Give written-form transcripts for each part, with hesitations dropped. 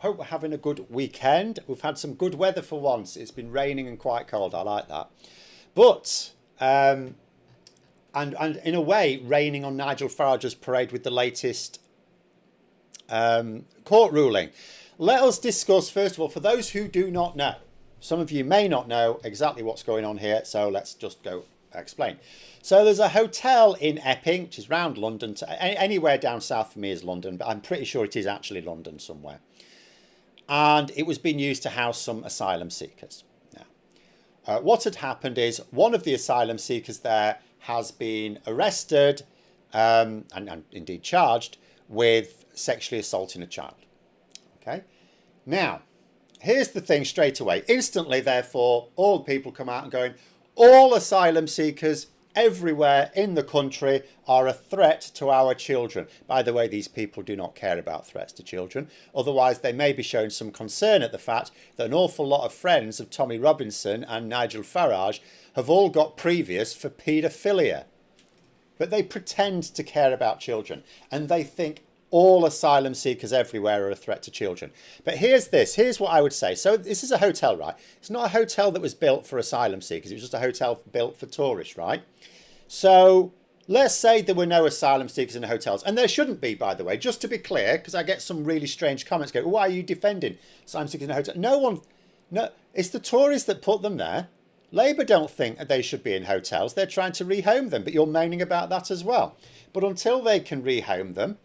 Hope we're having a good weekend. We've had some good weather for once. It's been raining and quite cold. I like that. But and in a way, raining on Nigel Farage's parade with the latest court ruling. Let us discuss first of all, for those who do not know. Some of you may not know exactly what's going on here, so let's just go explain. So there's a hotel in Epping, which is round London. Anywhere down south for me is London, but I'm pretty sure it is actually London somewhere. And it was being used to house some asylum seekers. Now, what had happened is one of the asylum seekers there has been arrested and indeed charged with sexually assaulting a child. Okay. Now, here's the thing straight away. Instantly, therefore, all people come out and going, all asylum seekers everywhere in the country are a threat to our children. By the way, these people do not care about threats to children. Otherwise, they may be showing some concern at the fact that an awful lot of friends of Tommy Robinson and Nigel Farage have all got previous for paedophilia. But they pretend to care about children and they think all asylum seekers everywhere are a threat to children. But here's what I would say. So this is a hotel, right? It's not a hotel that was built for asylum seekers. It was just a hotel built for tourists, right? So let's say there were no asylum seekers in the hotels. And there shouldn't be, by the way, just to be clear, because I get some really strange comments going, why are you defending asylum seekers in a hotel? No, it's the Tories that put them there. Labour don't think that they should be in hotels. They're trying to rehome them, but you're moaning about that as well. But until they can rehome them,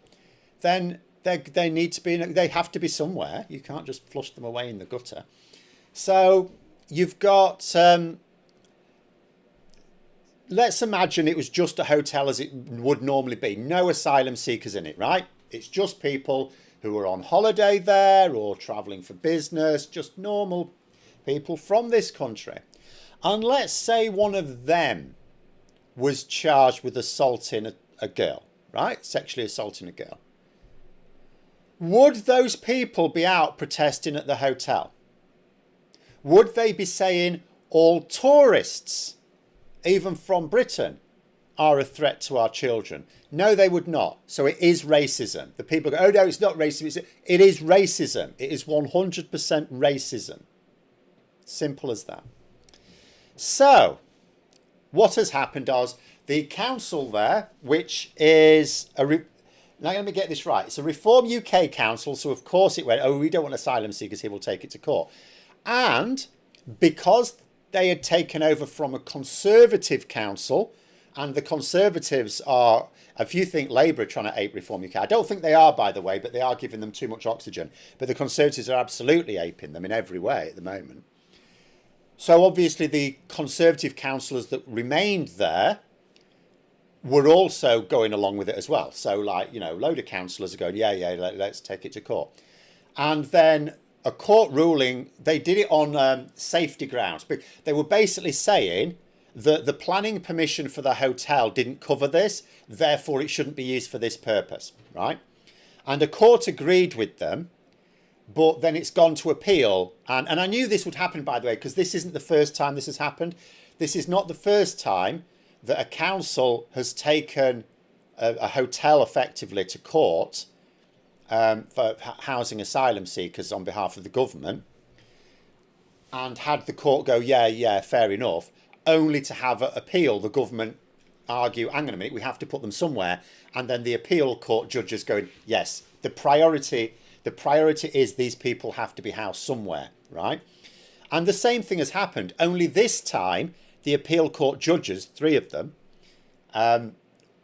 then they need to be, they have to be somewhere. You can't just flush them away in the gutter. So you've got, let's imagine it was just a hotel as it would normally be. No asylum seekers in it, right? It's just people who are on holiday there or travelling for business, just normal people from this country. And let's say one of them was charged with assaulting a girl, right? Sexually assaulting a girl. Would those people be out protesting at the hotel? Would they be saying all tourists, even from Britain, are a threat to our children? No, they would not. So it is racism. The people go, oh no, it's not racism. It is racism. It is 100% racism. Simple as that. So what has happened is the council there, which is now let me get this right. It's a Reform UK council, so of course it went, oh, we don't want asylum seekers here, we'll take it to court. And because they had taken over from a Conservative council, and the Conservatives are, if you think Labour are trying to ape Reform UK, I don't think they are, by the way, but they are giving them too much oxygen. But the Conservatives are absolutely aping them in every way at the moment. So obviously the Conservative councillors that remained there were also going along with it as well. So like, you know, a load of councillors are going, yeah, let's take it to court. And then a court ruling, they did it on safety grounds. But they were basically saying that the planning permission for the hotel didn't cover this, therefore it shouldn't be used for this purpose, right? And a court agreed with them, but then it's gone to appeal. And I knew this would happen, by the way, because this isn't the first time this has happened. This is not the first time that a council has taken a hotel effectively to court for housing asylum seekers on behalf of the government and had the court go, yeah, fair enough, only to have an appeal, the government argue, hang on a minute, we have to put them somewhere. And then the appeal court judges going, yes, the priority is these people have to be housed somewhere, right? And the same thing has happened, only this time the appeal court judges, 3 of them,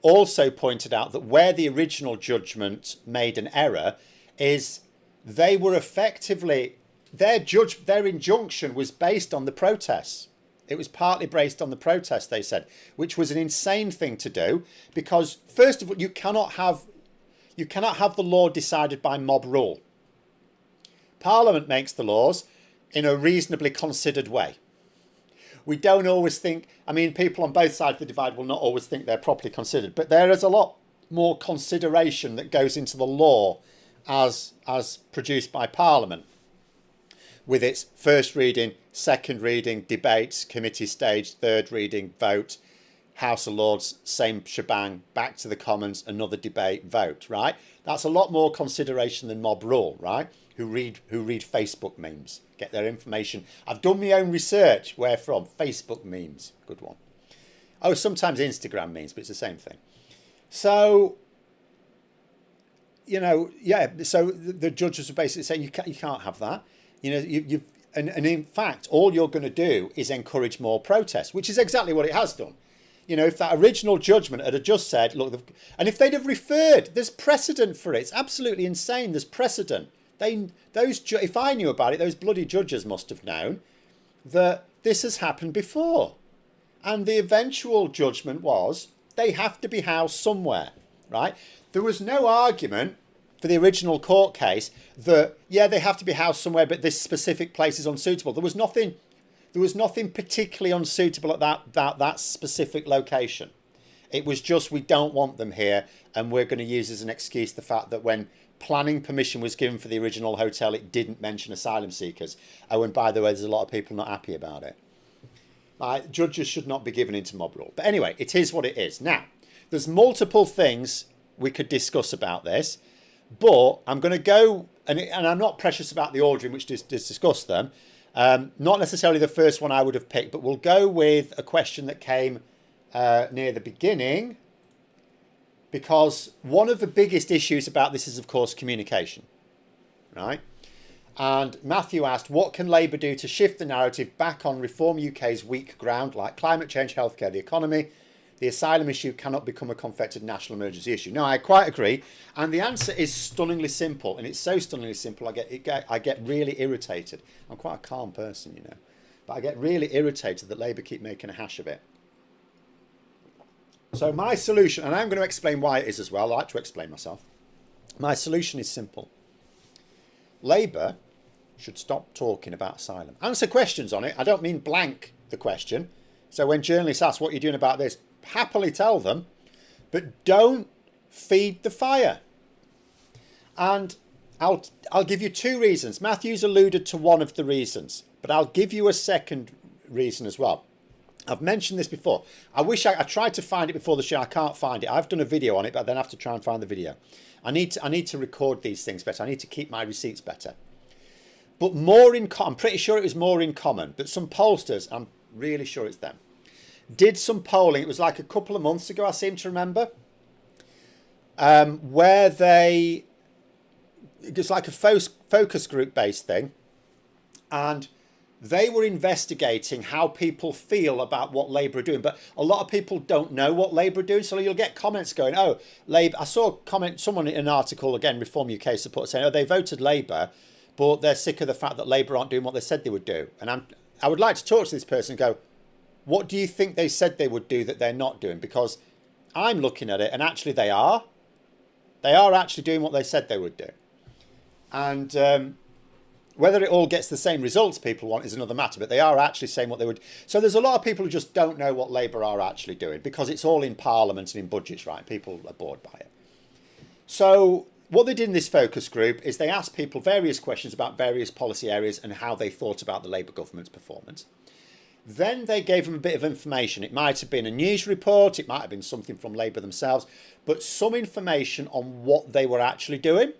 also pointed out that where the original judgment made an error is they were effectively, their injunction was based on the protests. It was partly based on the protests, they said, which was an insane thing to do because, first of all, you cannot have the law decided by mob rule. Parliament makes the laws in a reasonably considered way. We don't always think, I mean, people on both sides of the divide will not always think they're properly considered, but there is a lot more consideration that goes into the law as produced by Parliament, with its first reading, second reading, debates, committee stage, third reading, vote, House of Lords, same shebang, back to the Commons, another debate, vote, right? That's a lot more consideration than mob rule, right? Who read Facebook memes, get their information. I've done my own research. Where from? Facebook memes. Good one. Oh, sometimes Instagram memes, but it's the same thing. So, you know, yeah. So the judges are basically saying you can't have that. You know, and in fact, all you're going to do is encourage more protests, which is exactly what it has done. You know, if that original judgment had just said, look, and if they'd have referred, there's precedent for it. It's absolutely insane. There's precedent. If I knew about it, those bloody judges must have known that this has happened before. And the eventual judgment was they have to be housed somewhere, right? There was no argument for the original court case that, yeah, they have to be housed somewhere, but this specific place is unsuitable. There was nothing particularly unsuitable at that specific location. It was just, we don't want them here, and we're going to use as an excuse the fact that when planning permission was given for the original hotel, it didn't mention asylum seekers. Oh, and by the way, there's a lot of people not happy about it. Judges should not be given into mob rule. But anyway, it is what it is. Now, there's multiple things we could discuss about this, but I'm going to go, and I'm not precious about the order in which to discuss them. Not necessarily the first one I would have picked, but we'll go with a question that came near the beginning, because one of the biggest issues about this is, of course, communication, right? And Matthew asked, what can Labour do to shift the narrative back on Reform UK's weak ground, like climate change, healthcare, the economy? The asylum issue cannot become a confected national emergency issue. No, I quite agree. And the answer is stunningly simple. And it's so stunningly simple, I get really irritated. I'm quite a calm person, you know. But I get really irritated that Labour keep making a hash of it. So my solution, and I'm going to explain why it is as well. I like to explain myself. My solution is simple. Labour should stop talking about asylum. Answer questions on it. I don't mean blank the question. So when journalists ask what you're doing about this, happily tell them, but don't feed the fire. And I'll give you two reasons. Matthew's alluded to one of the reasons, but I'll give you a second reason as well. I've mentioned this before. I tried to find it before the show. I can't find it. I've done a video on it, but I then have to try and find the video. I need to record these things better. I need to keep my receipts better. But I'm pretty sure it was more in common, but some pollsters, I'm really sure it's them, did some polling. It was like a couple of months ago, I seem to remember, where it's like a focus group based thing, and they were investigating how people feel about what Labour are doing. But a lot of people don't know what Labour are doing, so you'll get comments going, oh, Labour. I saw a comment, someone in an article, again, Reform UK support, saying, oh, they voted Labour, but they're sick of the fact that Labour aren't doing what they said they would do. And I would like to talk to this person and go, what do you think they said they would do that they're not doing? Because I'm looking at it, and actually they are. They are actually doing what they said they would do. And whether it all gets the same results people want is another matter, but they are actually saying what they would. So there's a lot of people who just don't know what Labour are actually doing, because it's all in Parliament and in budgets, right? People are bored by it. So what they did in this focus group is they asked people various questions about various policy areas and how they thought about the Labour government's performance. Then they gave them a bit of information. It might have been a news report, it might have been something from Labour themselves, but some information on what they were actually doing.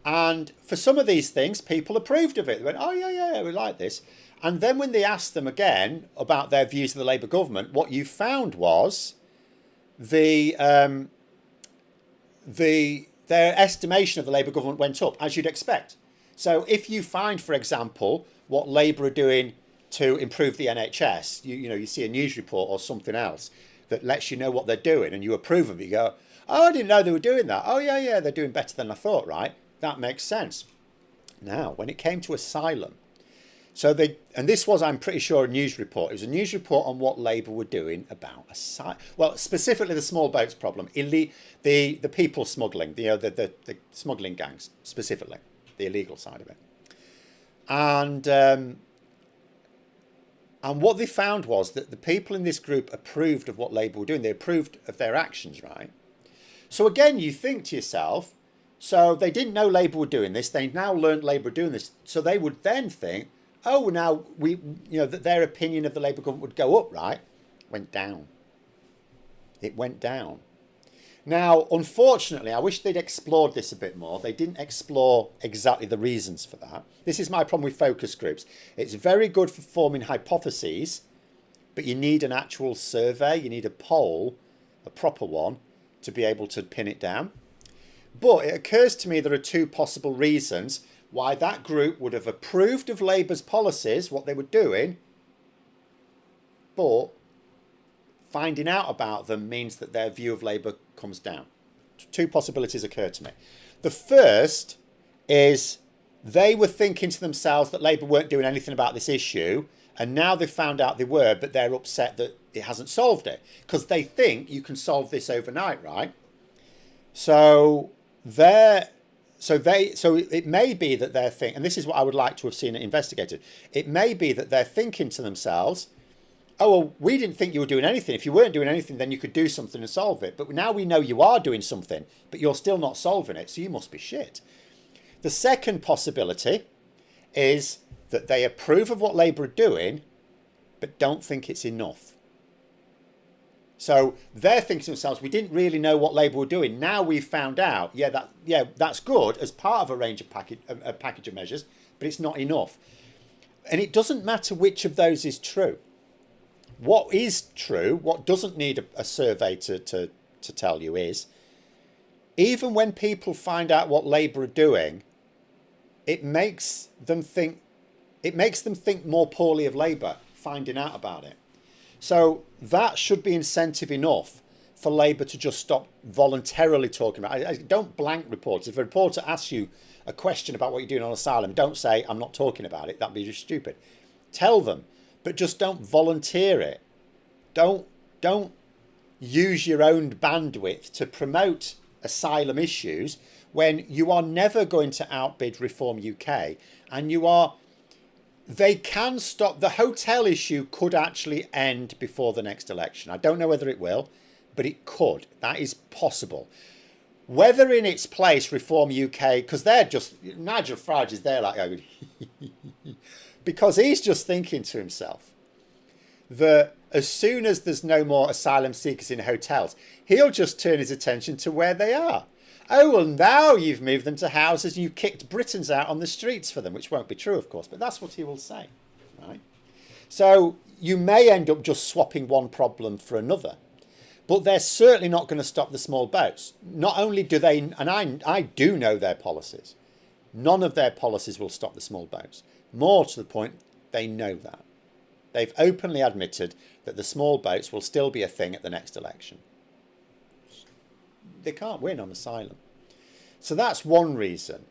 And for some of these things, people approved of it. They went, oh, yeah, we like this. And then when they asked them again about their views of the Labour government, what you found was their estimation of the Labour government went up, as you'd expect. So if you find, for example, what Labour are doing to improve the NHS, you see a news report or something else that lets you know what they're doing and you approve of it, you go, oh, I didn't know they were doing that. Oh, yeah, they're doing better than I thought, right? That makes sense. Now, when it came to asylum, and this was, I'm pretty sure, a news report. It was a news report on what Labour were doing about asylum. Well, specifically the small boats problem, the people smuggling, the smuggling gangs, specifically, the illegal side of it. And what they found was that the people in this group approved of what Labour were doing. They approved of their actions, right? So again, you think to yourself, so they didn't know Labour were doing this. They now learned Labour were doing this. So they would then think, oh, now that their opinion of the Labour government would go up, right? Went down. it went down. Now, unfortunately, I wish they'd explored this a bit more. They didn't explore exactly the reasons for that. This is my problem with focus groups. It's very good for forming hypotheses, but you need an actual survey. You need a poll, a proper one, to be able to pin it down. But it occurs to me there are two possible reasons why that group would have approved of Labour's policies, what they were doing, but finding out about them means that their view of Labour comes down. Two possibilities occur to me. The first is they were thinking to themselves that Labour weren't doing anything about this issue, and now they've found out they were, but they're upset that it hasn't solved it, because they think you can solve this overnight, right? So it may be that they're thinking, and this is what I would like to have seen it investigated. It may be that they're thinking to themselves, oh, well, we didn't think you were doing anything. If you weren't doing anything, then you could do something and solve it. But now we know you are doing something, but you're still not solving it, so you must be shit. The second possibility is that they approve of what Labour are doing, but don't think it's enough. So they're thinking to themselves, we didn't really know what Labour were doing. Now we've found out, that's good as part of a range of package of measures, but it's not enough. And it doesn't matter which of those is true. What is true, what doesn't need a survey to tell you is, even when people find out what Labour are doing, it makes them think more poorly of Labour, finding out about it. So that should be incentive enough for Labour to just stop voluntarily talking about it. Don't blank reports. If a reporter asks you a question about what you're doing on Asylum, don't say, I'm not talking about it. That'd be just stupid. Tell them, but just don't volunteer it. Don't use your own bandwidth to promote asylum issues when you are never going to outbid Reform UK, and they can stop. The hotel issue could actually end before the next election. I don't know whether it will, but it could. That is possible. Whether in its place Reform UK, because Nigel Farage is there like, because he's just thinking to himself that as soon as there's no more asylum seekers in hotels, he'll just turn his attention to where they are. Oh, well, now you've moved them to houses and you've kicked Britons out on the streets for them, which won't be true, of course, but that's what he will say, right? So you may end up just swapping one problem for another, but they're certainly not going to stop the small boats. Not only do they, and I do know their policies, none of their policies will stop the small boats. More to the point, they know that. They've openly admitted that the small boats will still be a thing at the next election. They can't win on asylum. So that's one reason.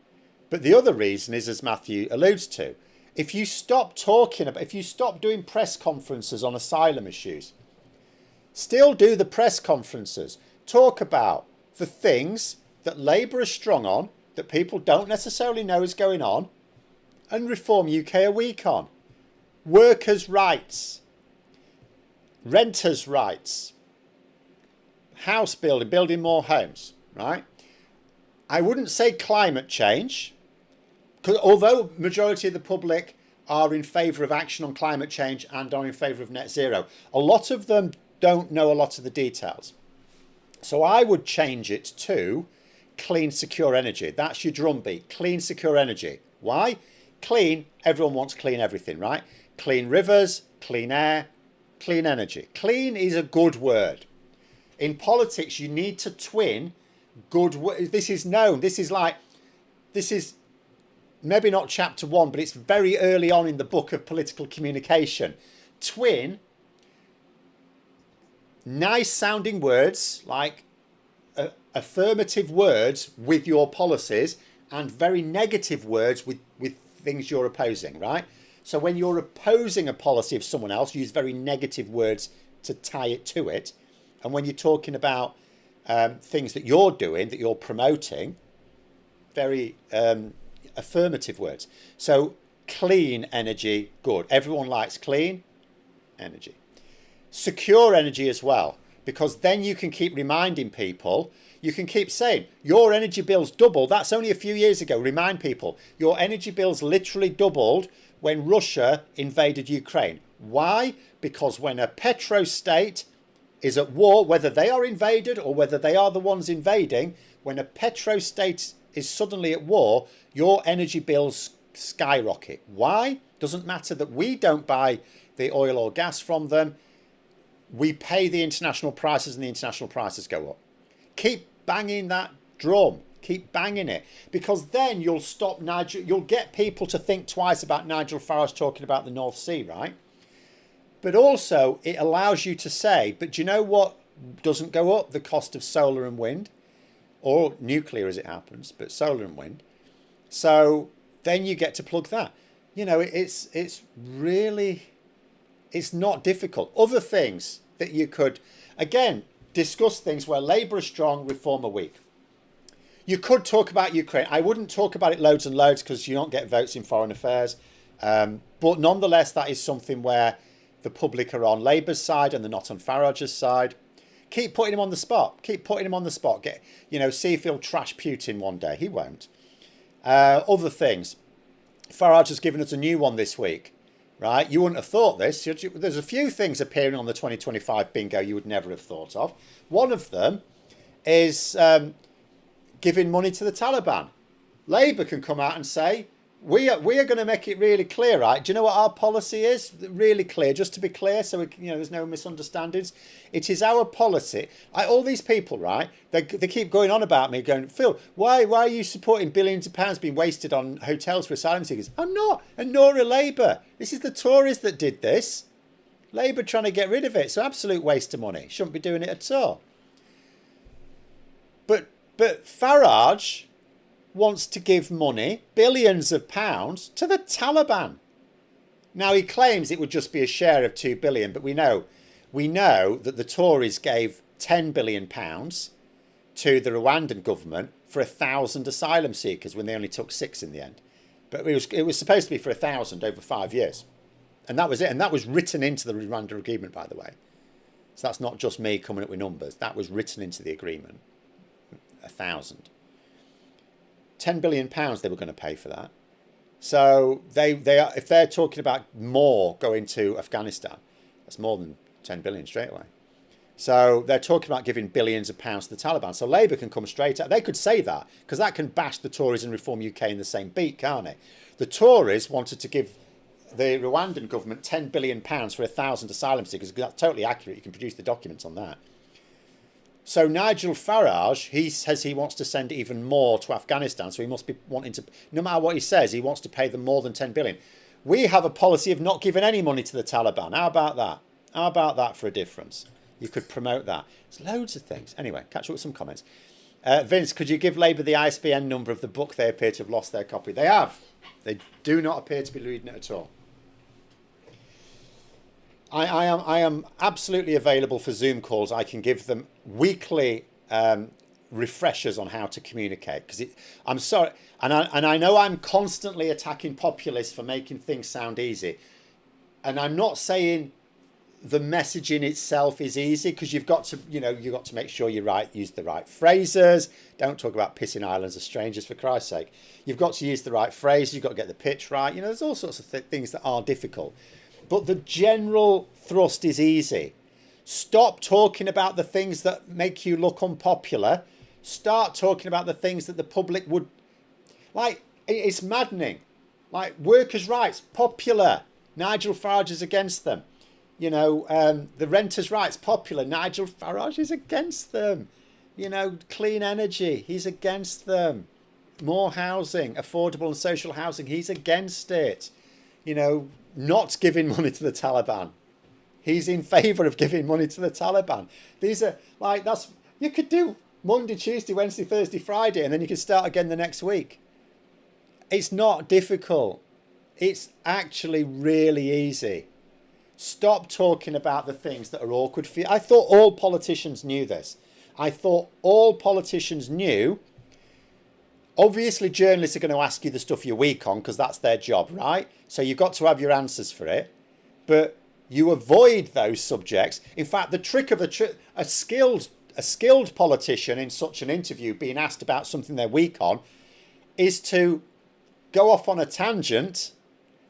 But the other reason is, as Matthew alludes to, if you stop doing press conferences on asylum issues, still do the press conferences, talk about the things that Labour is strong on, that people don't necessarily know is going on, and Reform UK are weak on. Workers' rights, renters' rights, house building more homes, right? I wouldn't say climate change, because although majority of the public are in favour of action on climate change and are in favour of net zero, a lot of them don't know a lot of the details. So I would change it to clean, secure energy. That's your drumbeat, clean, secure energy. Why? Clean, everyone wants clean everything, right? Clean rivers, clean air, clean energy. Clean is a good word. In politics, you need to twin good words. This is known. This is maybe not chapter 1, but it's very early on in the book of political communication. Twin nice sounding words like affirmative words with your policies and very negative words with things you're opposing, right? So when you're opposing a policy of someone else, use very negative words to tie it to it. And when you're talking about things that you're doing, that you're promoting, very affirmative words. So clean energy, good. Everyone likes clean energy. Secure energy as well, because then you can keep reminding people, you can keep saying, your energy bills doubled. That's only a few years ago. Remind people, your energy bills literally doubled when Russia invaded Ukraine. Why? Because when a petrostate is at war, whether they are invaded or whether they are the ones invading. When a petrostate is suddenly at war, your energy bills skyrocket. Why? Doesn't matter that we don't buy the oil or gas from them. We pay the international prices and the international prices go up. Keep banging that drum. Keep banging it, because then you'll get people to think twice about Nigel Farage talking about the North Sea, right? But also it allows you to say, but do you know what doesn't go up? The cost of solar and wind, or nuclear as it happens, but solar and wind. So then you get to plug that. You know, it's really, it's not difficult. Other things that you could, again, discuss things where Labour is strong, Reform are weak. You could talk about Ukraine. I wouldn't talk about it loads and loads because you don't get votes in foreign affairs. But nonetheless, that is something where the public are on Labour's side and they're not on Farage's side. Keep putting him on the spot. Keep putting him on the spot. See if he'll trash Putin one day. He won't. Other things. Farage has given us a new one this week, right? You wouldn't have thought this. There's a few things appearing on the 2025 bingo you would never have thought of. One of them is giving money to the Taliban. Labour can come out and say, we are going to make it really clear, right? Do you know what our policy is? Really clear, just to be clear, so there's no misunderstandings. It is our policy. All these people, right? They keep going on about me, going, Phil, why are you supporting billions of pounds being wasted on hotels for asylum seekers? I'm not, and nor are Labour. This is the Tories that did this. Labour trying to get rid of it. It's an absolute waste of money. Shouldn't be doing it at all. But Farage wants to give money, billions of pounds, to the Taliban. Now, he claims it would just be a share of 2 billion, but we know that the Tories gave 10 billion pounds to the Rwandan government for 1,000 asylum seekers when they only took 6 in the end. But it was supposed to be for 1,000 over 5 years. And that was it. And that was written into the Rwanda agreement, by the way. So that's not just me coming up with numbers. That was written into the agreement. 1,000. 10 billion pounds they were going to pay for that. So they are, if they're talking about more going to Afghanistan, that's more than 10 billion straight away. So they're talking about giving billions of pounds to the Taliban. So Labour can come straight out. They could say that because that can bash the Tories and Reform UK in the same beat, can't it? The Tories wanted to give the Rwandan government 10 billion pounds for 1,000 asylum seekers. That's totally accurate. You can produce the documents on that. So Nigel Farage, he says he wants to send even more to Afghanistan. So he must be wanting to, no matter what he says, he wants to pay them more than 10 billion. We have a policy of not giving any money to the Taliban. How about that? How about that for a difference? You could promote that. There's loads of things. Anyway, catch up with some comments. Vince, could you give Labour the ISBN number of the book they appear to have lost their copy? They have. They do not appear to be reading it at all. I am absolutely available for Zoom calls. I can give them weekly refreshers on how to communicate. Because I'm sorry, and I know I'm constantly attacking populists for making things sound easy. And I'm not saying the messaging itself is easy, because you've got to make sure use the right phrases. Don't talk about pissing islands of strangers, for Christ's sake. You've got to use the right phrases. You've got to get the pitch right. There's all sorts of things that are difficult. But the general thrust is easy. Stop talking about the things that make you look unpopular. Start talking about the things that the public would like. It's maddening. Like workers' rights, popular. Nigel Farage is against them. The renters' rights, popular. Nigel Farage is against them. Clean energy, he's against them. More housing, affordable and social housing, he's against it. Not giving money to the Taliban. He's in favour of giving money to the Taliban. These are you could do Monday, Tuesday, Wednesday, Thursday, Friday, and then you can start again the next week. It's not difficult. It's actually really easy. Stop talking about the things that are awkward for you. I thought all politicians knew this. I thought all politicians knew. Obviously, journalists are going to ask you the stuff you're weak on because that's their job, right? So you've got to have your answers for it. But you avoid those subjects. In fact, the trick of a skilled politician in such an interview being asked about something they're weak on is to go off on a tangent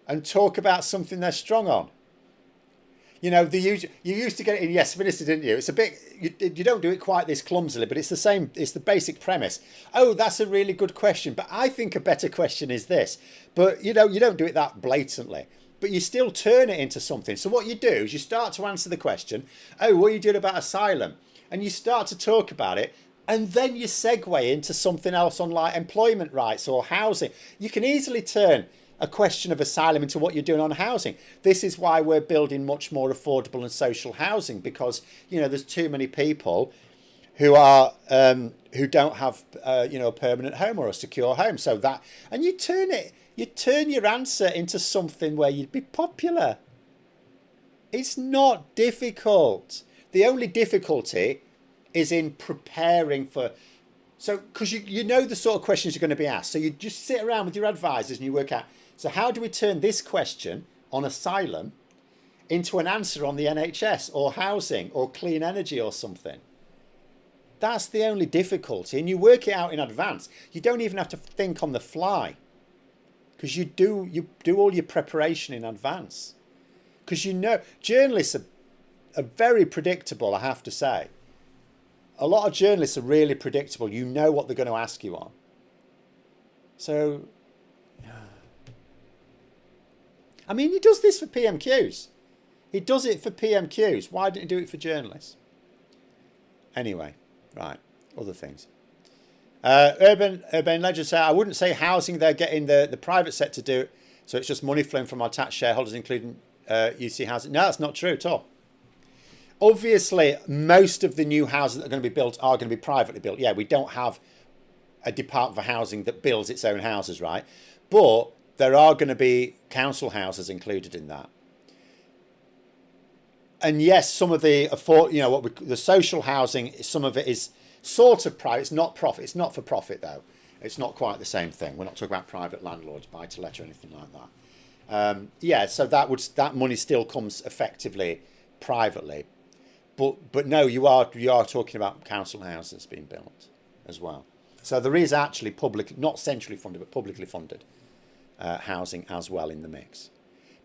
and talk about something they're strong on. You know, you used to get it in Yes Minister, didn't you? It's a bit, you don't do it quite this clumsily, but it's the same, it's the basic premise. Oh, that's a really good question, but I think a better question is this. But, you know, you don't do it that blatantly, but you still turn it into something. So what you do is you start to answer the question, oh, what are you doing about asylum? And you start to talk about it, and then you segue into something else on like employment rights or housing. You can easily turn a question of asylum into what you're doing on housing. This is why we're building much more affordable and social housing, because, you know, there's too many people who are who don't have you know, a permanent home or a secure home. So that, and you turn your answer into something where you'd be popular. It's not difficult. The only difficulty is in preparing for, so because you know the sort of questions you're going to be asked. So you just sit around with your advisors and you work out, so how do we turn this question on asylum into an answer on the NHS or housing or clean energy or something? That's the only difficulty, and you work it out in advance. You don't even have to think on the fly, because you do all your preparation in advance. Because you know, journalists are very predictable, I have to say. A lot of journalists are really predictable. You know what they're going to ask you on. So, I mean, he does this for PMQs. He does it for PMQs. Why didn't he do it for journalists? Anyway, right, other things. Urban Legend say, I wouldn't say housing, they're getting the private sector to do it, so it's just money flowing from our tax shareholders, including UC Housing. No, that's not true at all. Obviously, most of the new houses that are going to be built are going to be privately built. Yeah, we don't have a Department for Housing that builds its own houses, right? But there are going to be council houses included in that. And yes, some of the the social housing, some of it is sort of private. It's not profit. It's not for profit though. It's not quite the same thing. We're not talking about private landlords, buy to let or anything like that. Yeah, so that money still comes effectively privately. But no, you are talking about council houses being built as well. So there is actually public, not centrally funded, but publicly funded housing as well in the mix.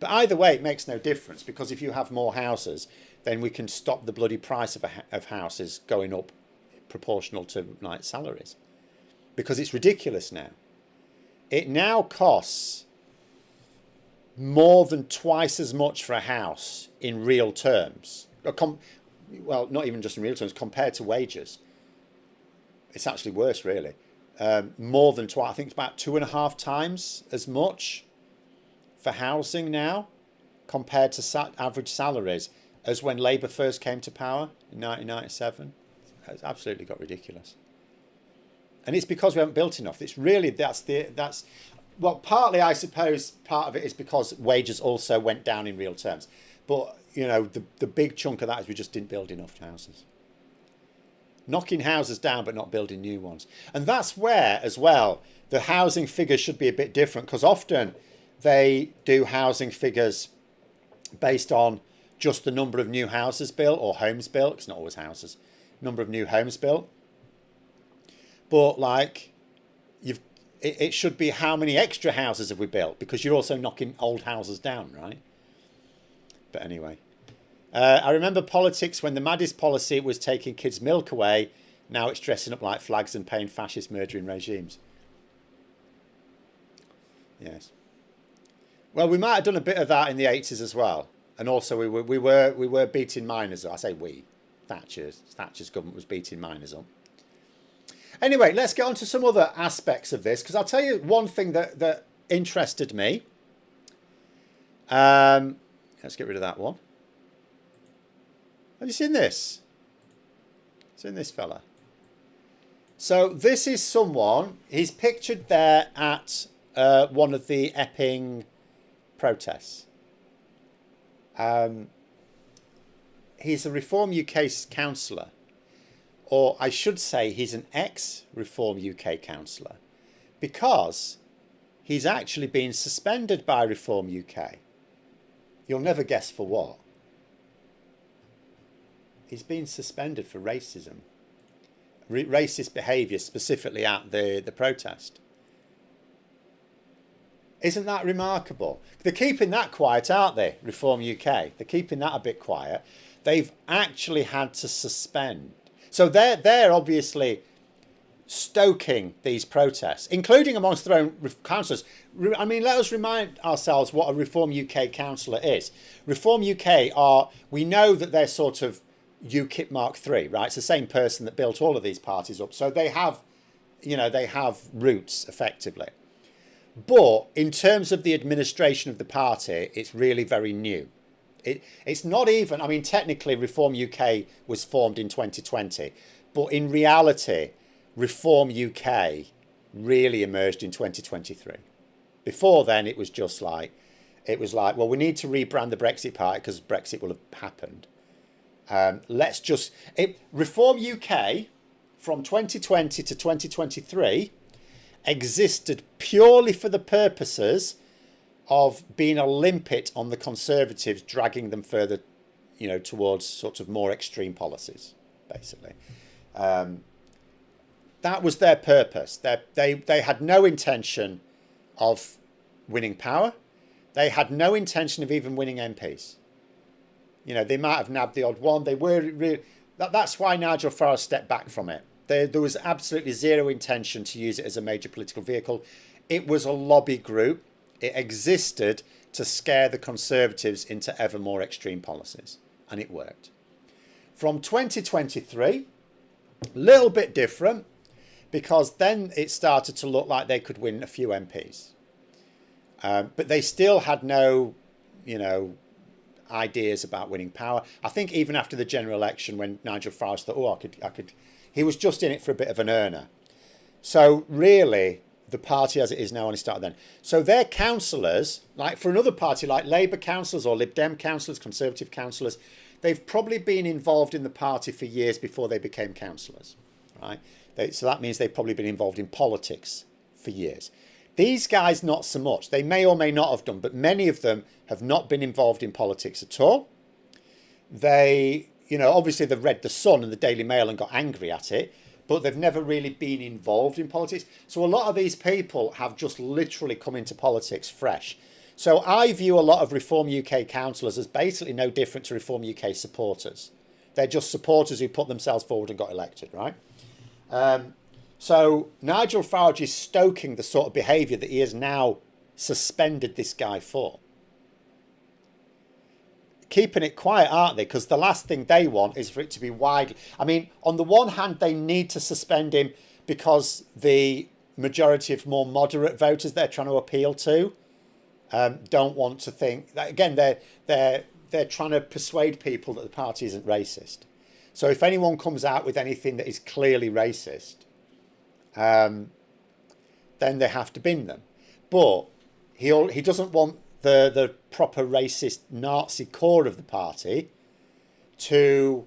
But either way, it makes no difference, because if you have more houses, then we can stop the bloody price of houses going up proportional to like salaries, because it's ridiculous now. It now costs more than twice as much for a house in real terms. Well, not even just in real terms, compared to wages. It's actually worse, really. More than twice. I think it's about 2.5 times as much for housing now compared to average salaries as when Labour first came to power in 1997. It's absolutely got ridiculous. And it's because we haven't built enough. It's really, well, partly, I suppose, part of it is because wages also went down in real terms. But, you know, the big chunk of that is we just didn't build enough houses. Knocking houses down but not building new ones. And that's where, as well, the housing figures should be a bit different, because often they do housing figures based on just the number of new houses built or homes built. It's not always houses. Number of new homes built. But, like, it should be how many extra houses have we built, because you're also knocking old houses down, right? But anyway. I remember politics when the maddest policy was taking kids' milk away. Now it's dressing up like flags and paying fascist murdering regimes. Yes. Well, we might have done a bit of that in the 80s as well. And also we were beating miners. I say we. Thatcher's government was beating miners up. Anyway, let's get on to some other aspects of this, because I'll tell you one thing that interested me. Let's get rid of that one. Have you seen this? Seen this fella? So this is someone, he's pictured there at one of the Epping protests. He's a Reform UK councillor, or I should say he's an ex-Reform UK councillor, because he's actually been suspended by Reform UK. You'll never guess for what. He's been suspended for racism. Racist behaviour, specifically at the protest. Isn't that remarkable? They're keeping that quiet, aren't they? Reform UK. They're keeping that a bit quiet. They've actually had to suspend. So they're obviously stoking these protests, including amongst their own councillors. I mean, let us remind ourselves what a Reform UK councillor is. Reform UK we know that they're sort of UKIP Mark III, right? It's the same person that built all of these parties up. So they have, they have roots effectively. But in terms of the administration of the party, it's really very new. It's not even, I mean, technically Reform UK was formed in 2020, but in reality, Reform UK really emerged in 2023. Before then, it was like, well, we need to rebrand the Brexit Party because Brexit will have happened. Reform UK from 2020 to 2023 existed purely for the purposes of being a limpet on the Conservatives, dragging them further, towards sort of more extreme policies, basically. That was their purpose. They had no intention of winning power. They had no intention of even winning MPs. They might have nabbed the odd one. They were really. That's why Nigel Farage stepped back from it. There was absolutely zero intention to use it as a major political vehicle. It was a lobby group. It existed to scare the Conservatives into ever more extreme policies. And it worked. From 2023, a little bit different, because then it started to look like they could win a few MPs. But they still had no, ideas about winning power. I think even after the general election, when Nigel Farage thought, I could, he was just in it for a bit of an earner. So really, the party as it is now only started then. So their councillors, like for another party like Labour councillors or Lib Dem councillors, Conservative councillors, they've probably been involved in the party for years before they became councillors, right? So that means they've probably been involved in politics for years. These guys, not so much. They may or may not have done, but many of them have not been involved in politics at all. They, obviously they've read The Sun and the Daily Mail and got angry at it, but they've never really been involved in politics. So a lot of these people have just literally come into politics fresh. So I view a lot of Reform UK councillors as basically no different to Reform UK supporters. They're just supporters who put themselves forward and got elected, right? So Nigel Farage is stoking the sort of behaviour that he has now suspended this guy for. Keeping it quiet, aren't they? Because the last thing they want is for it to be widely. I mean, on the one hand, they need to suspend him because the majority of more moderate voters they're trying to appeal to don't want to think that, again, they're trying to persuade people that the party isn't racist. So if anyone comes out with anything that is clearly racist, then they have to bin them. But he doesn't want the proper racist Nazi core of the party to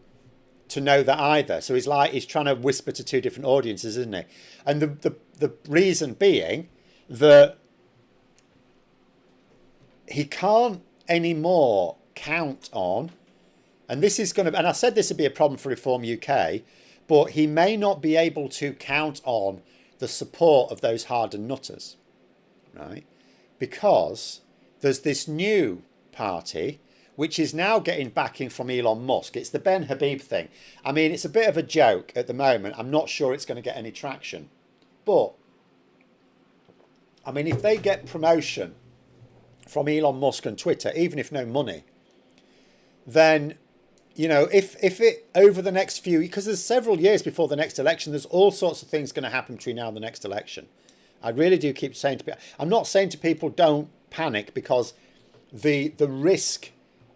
know that either. So he's trying to whisper to two different audiences, isn't he? And the reason being that he can't anymore count on, and this is going to, and I said this would be a problem for Reform UK, but he may not be able to count on the support of those hardened nutters, right? Because there's this new party which is now getting backing from Elon Musk. It's the Ben Habib thing. I mean, it's a bit of a joke at the moment. I'm not sure it's going to get any traction. But, I mean, if they get promotion from Elon Musk and Twitter, even if no money, then, if it over the next few, because there's several years before the next election, there's all sorts of things going to happen between now and the next election. I really do keep saying to people, I'm not saying to people don't panic, because the risk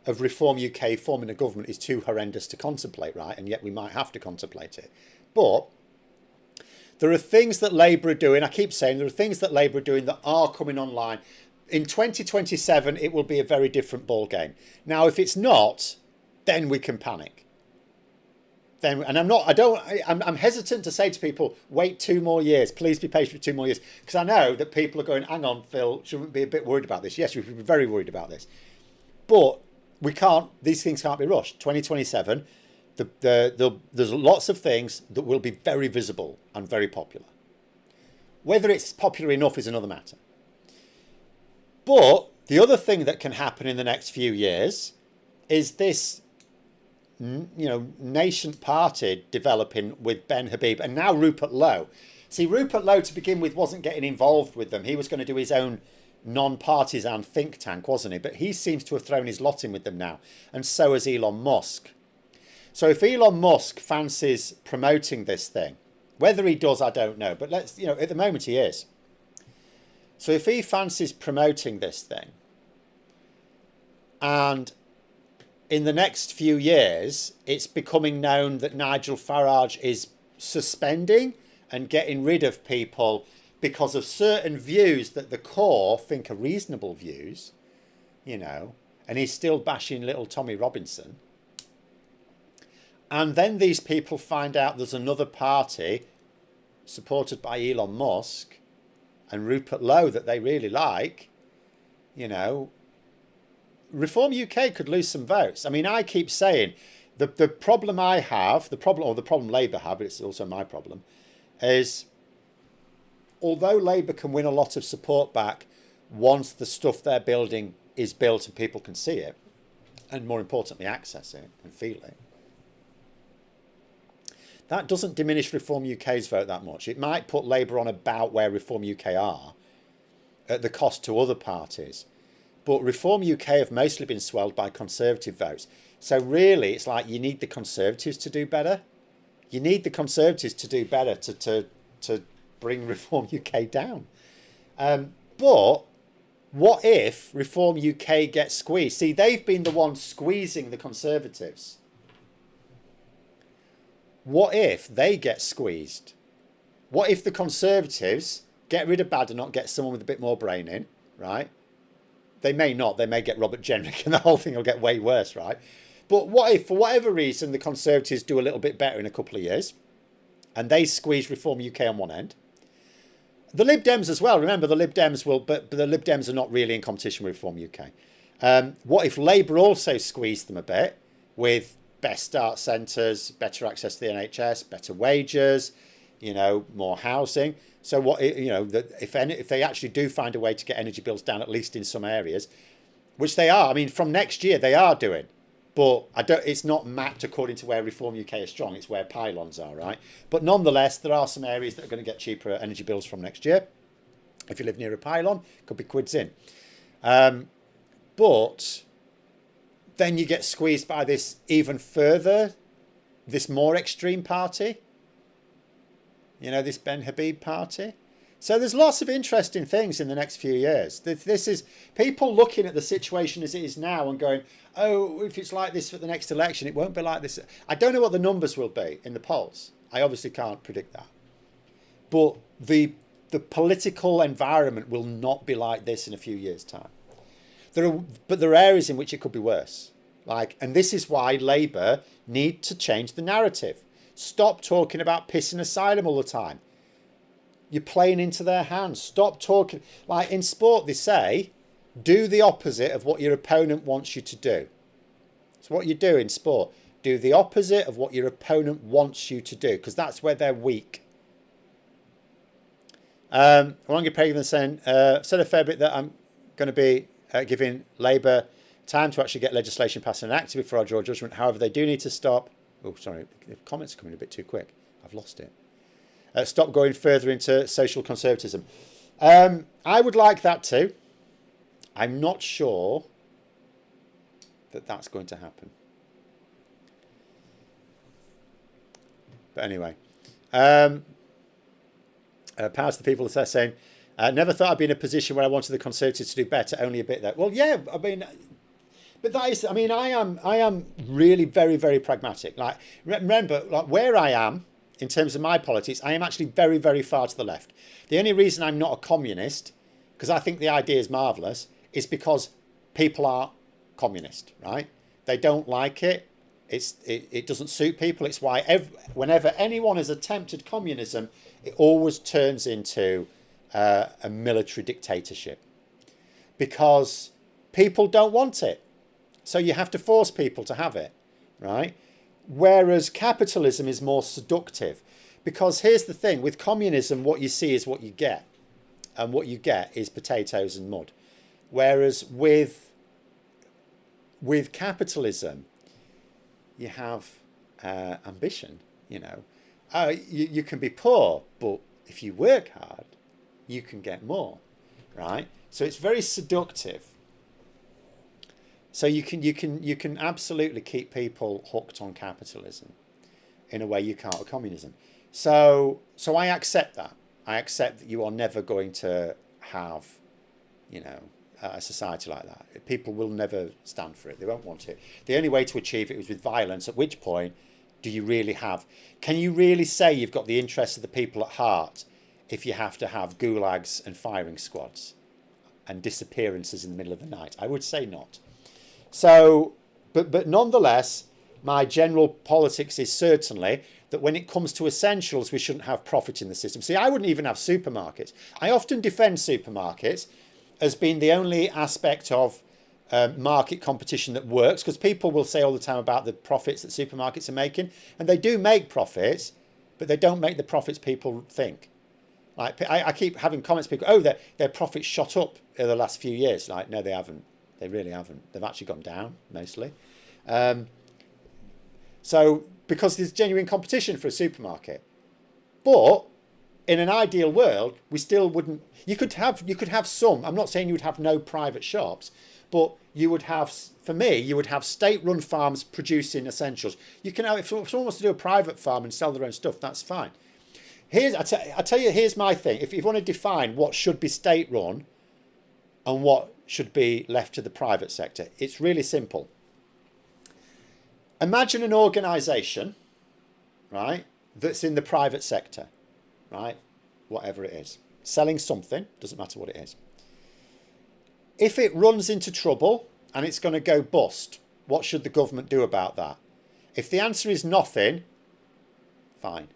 of Reform UK forming a government is too horrendous to contemplate, right? And yet we might have to contemplate it. But there are things that Labour are doing. I keep saying there are things that Labour are doing that are coming online. In 2027, it will be a very different ball game. Now, if it's not, then we can panic. I'm hesitant to say to people, wait 2 more years. Please be patient for 2 more years. Because I know that people are going, hang on, Phil, shouldn't we be a bit worried about this? Yes, we should be very worried about this. But these things can't be rushed. 2027, there's lots of things that will be very visible and very popular. Whether it's popular enough is another matter. But the other thing that can happen in the next few years is this, nascent party developing with Ben Habib and now Rupert Lowe. See, Rupert Lowe to begin with wasn't getting involved with them. He was going to do his own non-partisan think tank, wasn't he? But he seems to have thrown his lot in with them now. And so has Elon Musk. So if Elon Musk fancies promoting this thing, whether he does, I don't know. But at the moment he is. So if he fancies promoting this thing, and in the next few years, it's becoming known that Nigel Farage is suspending and getting rid of people because of certain views that the core think are reasonable views, and he's still bashing little Tommy Robinson. And then these people find out there's another party supported by Elon Musk and Rupert Lowe that they really like, Reform UK could lose some votes. I mean, I keep saying the problem I have, the problem Labour have, but it's also my problem, is although Labour can win a lot of support back once the stuff they're building is built and people can see it, and more importantly, access it and feel it, that doesn't diminish Reform UK's vote that much. It might put Labour on about where Reform UK are at the cost to other parties. But Reform UK have mostly been swelled by Conservative votes. So really, it's like you need the Conservatives to do better. You need the Conservatives to do better to bring Reform UK down. But what if Reform UK gets squeezed? See, they've been the ones squeezing the Conservatives. What if they get squeezed? What if the Conservatives get rid of Badenoch, get someone with a bit more brain in, right? They may not. They may get Robert Jenrick and the whole thing will get way worse, right? But what if, for whatever reason, the Conservatives do a little bit better in a couple of years and they squeeze Reform UK on one end? The Lib Dems as well. Remember, the Lib Dems will, but the Lib Dems are not really in competition with Reform UK. What if Labour also squeezed them a bit with best start centres, better access to the NHS, better wages, more housing? So what, if they actually do find a way to get energy bills down, at least in some areas, which they are. I mean, from next year they are doing, but it's not mapped according to where Reform UK is strong. It's where pylons are, right? But nonetheless, there are some areas that are going to get cheaper energy bills from next year. If you live near a pylon, it could be quids in. But then you get squeezed by this even further, this more extreme party. This Ben Habib party. So there's lots of interesting things in the next few years. This is people looking at the situation as it is now and going, oh, if it's like this for the next election, it won't be like this. I don't know what the numbers will be in the polls. I obviously can't predict that. But the political environment will not be like this in a few years' time. There are areas in which it could be worse. And this is why Labour need to change the narrative. Stop talking about pissing Asylum all the time. You're playing into their hands. Stop talking. Like in sport, they say, do the opposite of what your opponent wants you to do. It's what you do in sport. Do the opposite of what your opponent wants you to do, because that's where they're weak. I want to get paid saying, I've said a fair bit that I'm going to be giving Labour time to actually get legislation passed and enacted before I draw judgment. However, they do need to stop. Oh, sorry, the comments are coming a bit too quick. I've lost it. Stop going further into social conservatism. I would like that too. I'm not sure that that's going to happen. But anyway, power to the people that are saying, never thought I'd be in a position where I wanted the Conservatives to do better, only a bit there. Well, yeah, I mean, but that is, I mean, I am really very, very pragmatic. Like, remember, like where I am in terms of my politics, I am actually very, very far to the left. The only reason I'm not a communist, because I think the idea is marvellous, is because people are communist, right? They don't like it. It doesn't suit people. It's why whenever anyone has attempted communism, it always turns into a military dictatorship, because people don't want it. So you have to force people to have it, right? Whereas capitalism is more seductive, because here's the thing, with communism, what you see is what you get. And what you get is potatoes and mud. Whereas with capitalism, you have ambition, you know. You can be poor, but if you work hard, you can get more, right? So it's very seductive. So you can absolutely keep people hooked on capitalism in a way you can't with communism. So I accept that. I accept that you are never going to have, you know, a society like that. People will never stand for it. They won't want it. The only way to achieve it was with violence, at which point do you really have... Can you really say you've got the interests of the people at heart if you have to have gulags and firing squads and disappearances in the middle of the night? I would say not. So, but nonetheless, my general politics is certainly that when it comes to essentials, we shouldn't have profit in the system. See, I wouldn't even have supermarkets. I often defend supermarkets as being the only aspect of market competition that works, because people will say all the time about the profits that supermarkets are making, and they do make profits, but they don't make the profits people think. Like, I keep having comments, people, oh, their profits shot up in the last few years. Like, no, they haven't. They really haven't. They've actually gone down, mostly. So, because there's genuine competition for a supermarket. But in an ideal world, we still wouldn't... You could have some... I'm not saying you would have no private shops, but you would have... For me, you would have state-run farms producing essentials. You can have... If someone wants to do a private farm and sell their own stuff, that's fine. I tell you, here's my thing. If you want to define what should be state-run and what should be left to the private sector, it's really simple. Imagine an organisation, right, that's in the private sector, right, whatever it is, selling something, doesn't matter what it is. If it runs into trouble and it's going to go bust, what should the government do about that? If the answer is nothing, fine.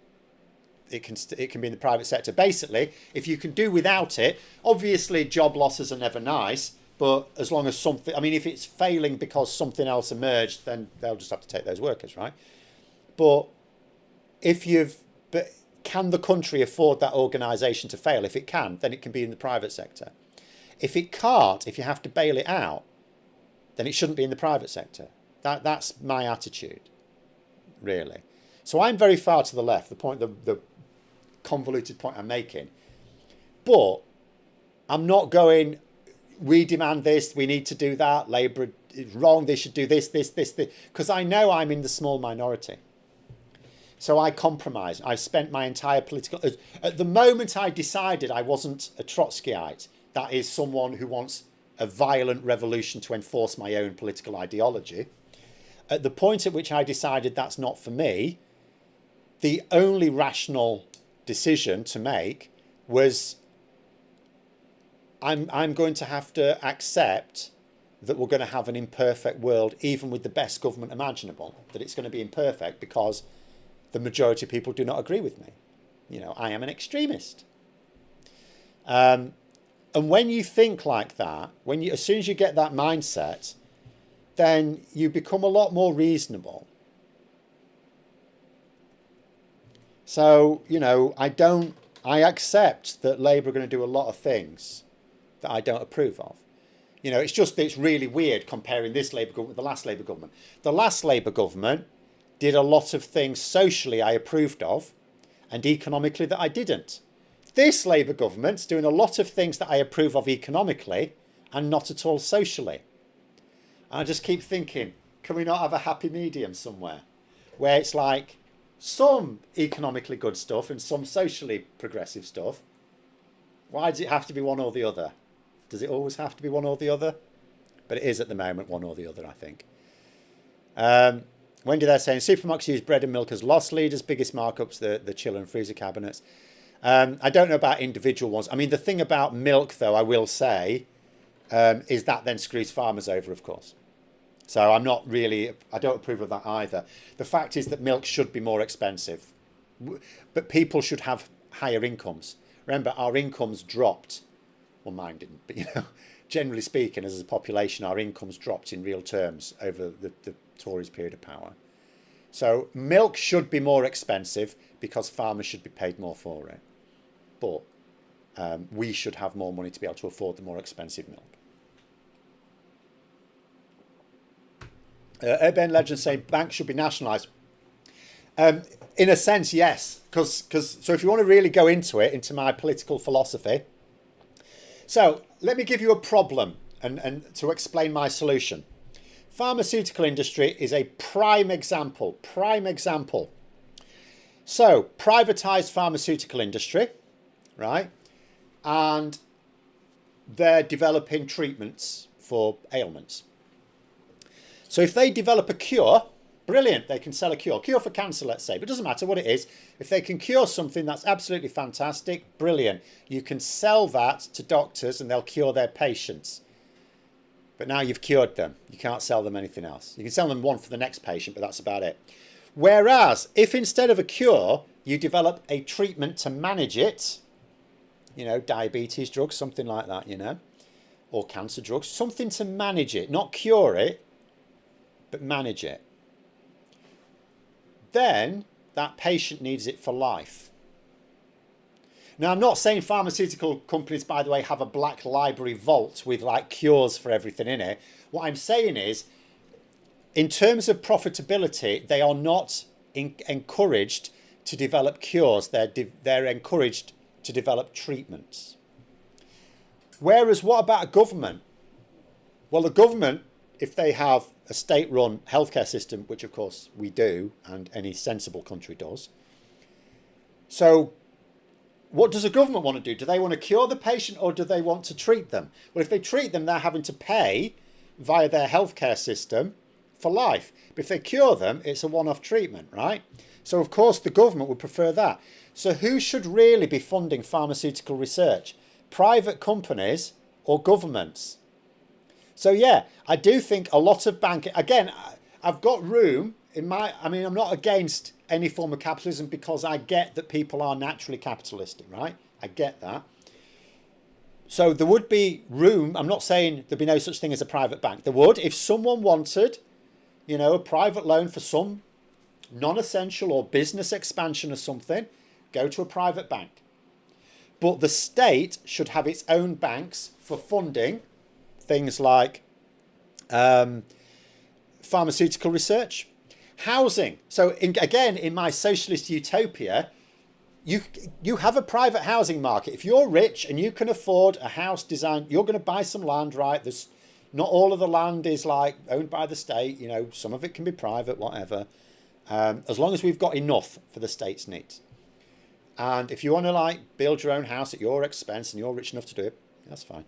It can be in the private sector. Basically, if you can do without it, obviously job losses are never nice, but as long as something... I mean, if it's failing because something else emerged, then they'll just have to take those workers, right? But but can the country afford that organisation to fail? If it can, then it can be in the private sector. If it can't, if you have to bail it out, then it shouldn't be in the private sector. That's my attitude, really. So I'm very far to the left, the convoluted point I'm making. But I'm not going, we demand this, we need to do that, Labour is wrong, they should do this, because I know I'm in the small minority. So I compromise. I've spent my entire political... At the moment I decided I wasn't a Trotskyite, that is someone who wants a violent revolution to enforce my own political ideology. At the point at which I decided that's not for me, the only rational decision to make was I'm going to have to accept that we're going to have an imperfect world, even with the best government imaginable, that it's going to be imperfect because the majority of people do not agree with me. You know, I am an extremist. And when you think like that, as soon as you get that mindset, then you become a lot more reasonable. So, you know, I accept that Labour are going to do a lot of things that I don't approve of. You know, it's really weird comparing this Labour government with the last Labour government. The last Labour government did a lot of things socially I approved of and economically that I didn't. This Labour government's doing a lot of things that I approve of economically and not at all socially. And I just keep thinking, can we not have a happy medium somewhere where it's like some economically good stuff and some socially progressive stuff? Why does it have to be one or the other? Does it always have to be one or the other? But it is at the moment one or the other, I think. Wendy there saying, supermarkets use bread and milk as loss leaders, biggest markups, the chiller and freezer cabinets. I don't know about individual ones. I mean, the thing about milk, though, I will say, is that then screws farmers over, of course. So I don't approve of that either. The fact is that milk should be more expensive, but people should have higher incomes. Remember, our incomes dropped. Well, mine didn't, but, you know, generally speaking, as a population, our incomes dropped in real terms over the Tories' period of power. So milk should be more expensive because farmers should be paid more for it. But we should have more money to be able to afford the more expensive milk. Urban legends say banks should be nationalised. In a sense, yes, because so if you want to really go into it, into my political philosophy, so let me give you a problem and to explain my solution. Pharmaceutical industry is a prime example. So privatised pharmaceutical industry, right? And they're developing treatments for ailments. So if they develop a cure, brilliant, they can sell a cure for cancer, let's say, but it doesn't matter what it is. If they can cure something, that's absolutely fantastic, brilliant. You can sell that to doctors and they'll cure their patients. But now you've cured them. You can't sell them anything else. You can sell them one for the next patient, but that's about it. Whereas if instead of a cure, you develop a treatment to manage it, you know, diabetes drugs, something like that, you know, or cancer drugs, something to manage it, not cure it, but manage it. Then that patient needs it for life. Now, I'm not saying pharmaceutical companies, by the way, have a black library vault with like cures for everything in it. What I'm saying is, in terms of profitability, they are not encouraged to develop cures. They're encouraged to develop treatments. Whereas what about a government? Well, the government, if they have a state-run healthcare system, which of course we do, and any sensible country does. So what does a government want to do? Do they want to cure the patient or do they want to treat them? Well, if they treat them, they're having to pay via their healthcare system for life. But if they cure them, it's a one-off treatment, right? So of course the government would prefer that. So who should really be funding pharmaceutical research? Private companies or governments? So yeah, I do think a lot of banking, again, I've got room in I'm not against any form of capitalism because I get that people are naturally capitalistic, right? I get that. So there would be room, I'm not saying there'd be no such thing as a private bank. There would, if someone wanted, you know, a private loan for some non-essential or business expansion or something, go to a private bank. But the state should have its own banks for funding things like pharmaceutical research, housing. So again, in my socialist utopia, you have a private housing market. If you're rich and you can afford a house design, you're going to buy some land, right? There's not all of the land is like owned by the state. You know, some of it can be private, whatever. As long as we've got enough for the state's needs. And if you want to like build your own house at your expense and you're rich enough to do it, that's fine.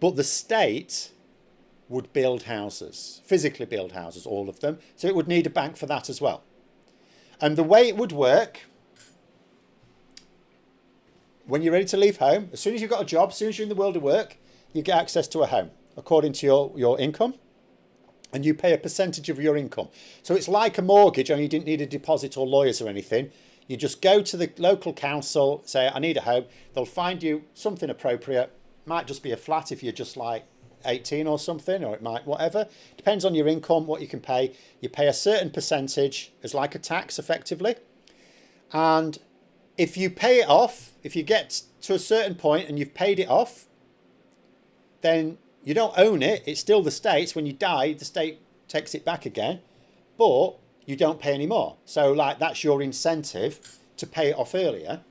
But the state would build houses, physically build houses, all of them. So it would need a bank for that as well. And the way it would work, when you're ready to leave home, as soon as you've got a job, as soon as you're in the world of work, you get access to a home according to your income. And you pay a percentage of your income. So it's like a mortgage, only you didn't need a deposit or lawyers or anything. You just go to the local council, say, I need a home. They'll find you something appropriate. Might just be a flat if you're just like 18 or something, or it might, whatever. Depends on your income, what you can pay. You pay a certain percentage as like a tax, effectively. And if you pay it off, if you get to a certain point and you've paid it off, then you don't own it. It's still the state's. When you die, the state takes it back again, but you don't pay any more. So like that's your incentive to pay it off earlier.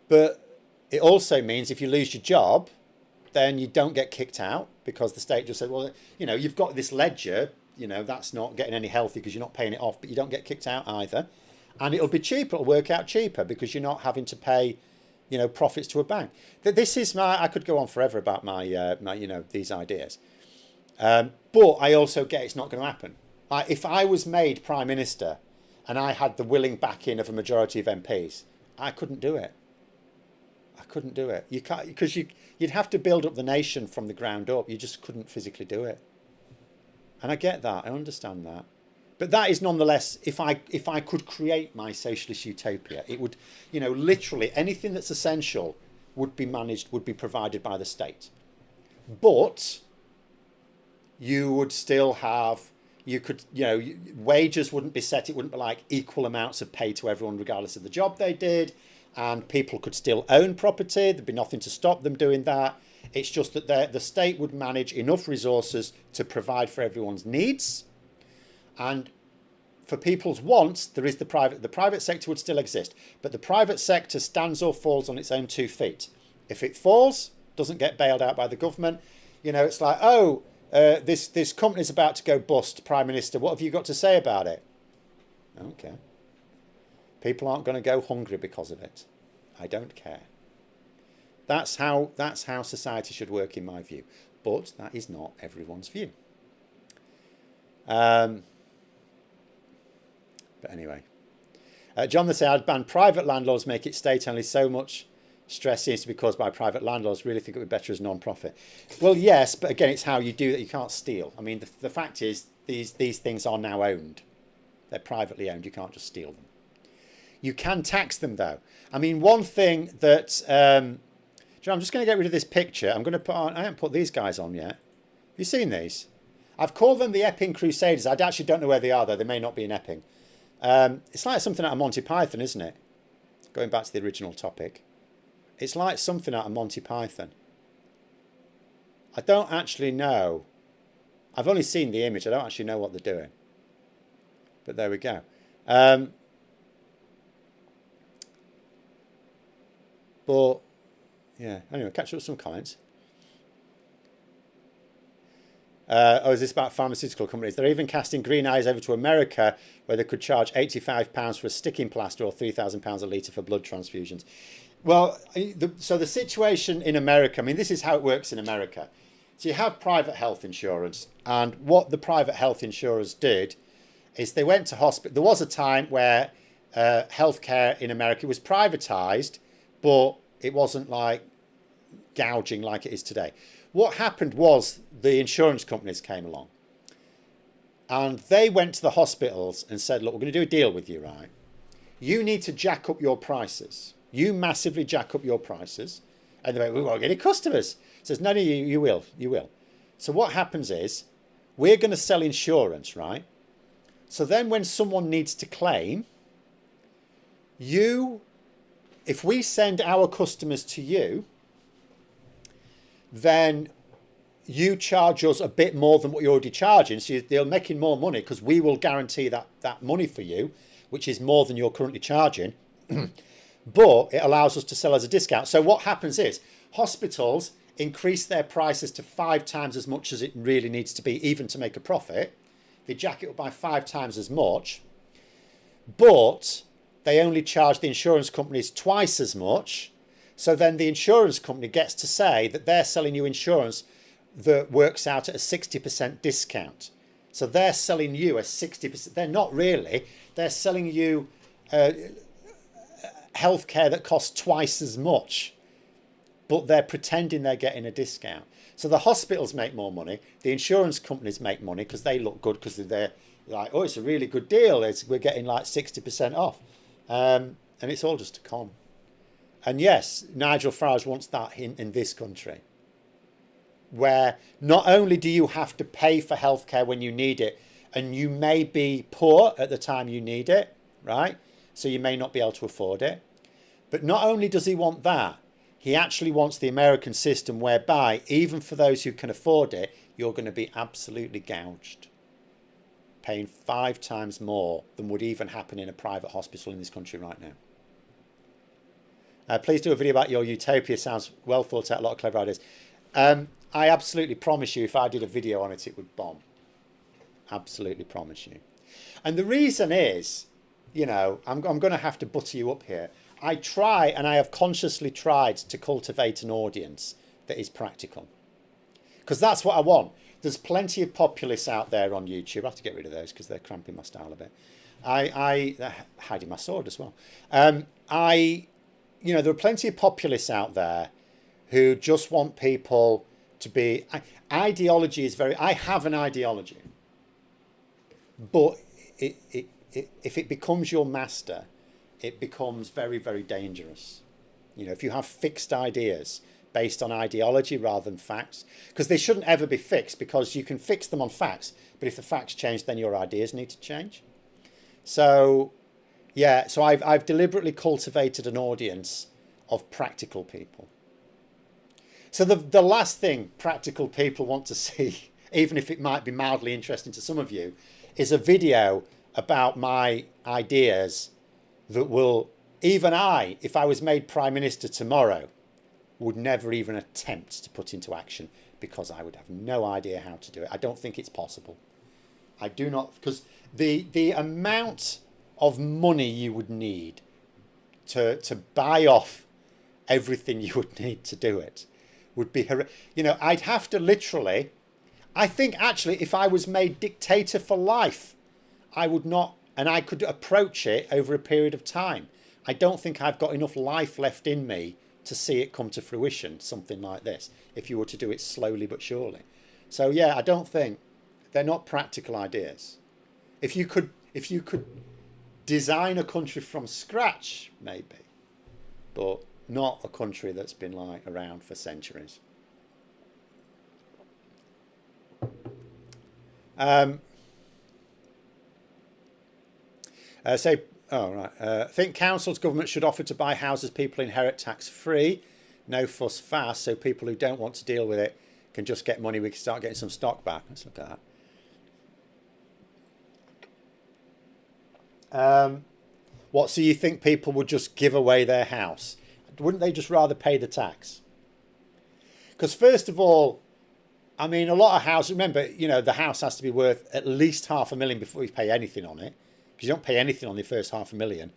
But it also means if you lose your job, then you don't get kicked out because the state just said, well, you know, you've got this ledger, you know, that's not getting any healthy because you're not paying it off, but you don't get kicked out either. And it'll be cheaper, it'll work out cheaper because you're not having to pay, you know, profits to a bank. This is I could go on forever about my you know, these ideas. But I also get it's not going to happen. If I was made Prime Minister and I had the willing backing of a majority of MPs, I couldn't do it. I couldn't do it. You can't, because you'd have to build up the nation from the ground up. You just couldn't physically do it. And I get that. I understand that. But that is nonetheless, if I could create my socialist utopia, it would, you know, literally anything that's essential would be managed, would be provided by the state. But you would still have, you could, you know, wages wouldn't be set. It wouldn't be like equal amounts of pay to everyone regardless of the job they did. And people could still own property. There'd be nothing to stop them doing that. It's just that the state would manage enough resources to provide for everyone's needs. And for people's wants, there is the private sector would still exist. But the private sector stands or falls on its own 2 feet. If it falls, doesn't get bailed out by the government, it's like, oh, this company's about to go bust, Prime Minister. What have you got to say about it? Okay. People aren't going to go hungry because of it. I don't care. That's how society should work, in my view. But that is not everyone's view. But anyway. John the say, I'd ban private landlords, make it state only. So much stress seems to be caused by private landlords. Really think it would be better as non-profit. Well, yes, but again, it's how you do that. You can't steal. I mean, the fact is, these things are now owned. They're privately owned. You can't just steal them. You can tax them, though. I mean, one thing that... I'm just going to get rid of this picture. I'm going to put on... I haven't put these guys on yet. Have you seen these? I've called them the Epping Crusaders. I actually don't know where they are, though. They may not be in Epping. It's like something out of Monty Python, isn't it? Going back to the original topic. It's like something out of Monty Python. I don't actually know. I've only seen the image. I don't actually know what they're doing. But there we go. But, yeah. Anyway, catch up with some comments. Is this about pharmaceutical companies? They're even casting green eyes over to America, where they could charge £85 for a sticking plaster or £3,000 a litre for blood transfusions. Well, so the situation in America, I mean, this is how it works in America. So you have private health insurance, and what the private health insurers did is they went to hospital. There was a time where healthcare in America was privatised, but it wasn't like gouging like it is today. What happened was the insurance companies came along and they went to the hospitals and said, look, we're going to do a deal with you, right? You need to jack up your prices. You massively jack up your prices. And they went, we won't get any customers. It says, no, you will. So what happens is we're going to sell insurance, right? So then when someone needs to claim, if we send our customers to you, then you charge us a bit more than what you're already charging. So they're making more money because we will guarantee that money for you, which is more than you're currently charging. But it allows us to sell as a discount. So what happens is hospitals increase their prices to 5 times as much as it really needs to be, even to make a profit. They jack it up by 5 times as much. But they only charge the insurance companies twice as much. So then the insurance company gets to say that they're selling you insurance that works out at a 60% discount. So they're selling you a 60%. They're not really. They're selling you healthcare that costs twice as much, but they're pretending they're getting a discount. So the hospitals make more money. The insurance companies make money because they look good because they're like, oh, it's a really good deal. We're getting like 60% off. And it's all just a con. And yes, Nigel Farage wants that in this country, where not only do you have to pay for healthcare when you need it, and you may be poor at the time you need it, right? So you may not be able to afford it. But not only does he want that, he actually wants the American system whereby, even for those who can afford it, you're going to be absolutely gouged, paying 5 times more than would even happen in a private hospital in this country right now. Please do a video about your utopia. Sounds well thought out, a lot of clever ideas. I absolutely promise you, if I did a video on it, it would bomb. Absolutely promise you. And the reason is, I'm going to have to butter you up here. I try, and I have consciously tried to cultivate an audience that is practical. Because that's what I want. There's plenty of populists out there on YouTube. I have to get rid of those because they're cramping my style a bit. They're hiding my sword as well. There are plenty of populists out there who just want people to be... Ideology is very... I have an ideology. But if it becomes your master, it becomes very, very dangerous. If you have fixed ideas based on ideology rather than facts, because they shouldn't ever be fixed, because you can fix them on facts, but if the facts change, then your ideas need to change. So... yeah, so I've deliberately cultivated an audience of practical people. So the last thing practical people want to see, even if it might be mildly interesting to some of you, is a video about my ideas that will, even I, if I was made Prime Minister tomorrow, would never even attempt to put into action because I would have no idea how to do it. I don't think it's possible. I do not, because the amount of money you would need to buy off everything you would need to do it would be, I'd have to literally, I think actually if I was made dictator for life, I would not, and I could approach it over a period of time. I don't think I've got enough life left in me to see it come to fruition, something like this, if you were to do it slowly but surely. So yeah, I don't think, they're not practical ideas. If you could design a country from scratch, maybe, but not a country that's been like around for centuries. Think councils, government should offer to buy houses people inherit tax-free, no fuss fast, so people who don't want to deal with it can just get money. We can start getting some stock back. Let's look at that. What, so you think people would just give away their house? Wouldn't they just rather pay the tax? Because first of all, I mean, a lot of houses, remember, the house has to be worth at least $500,000 before you pay anything on it. Because you don't pay anything on the first $500,000.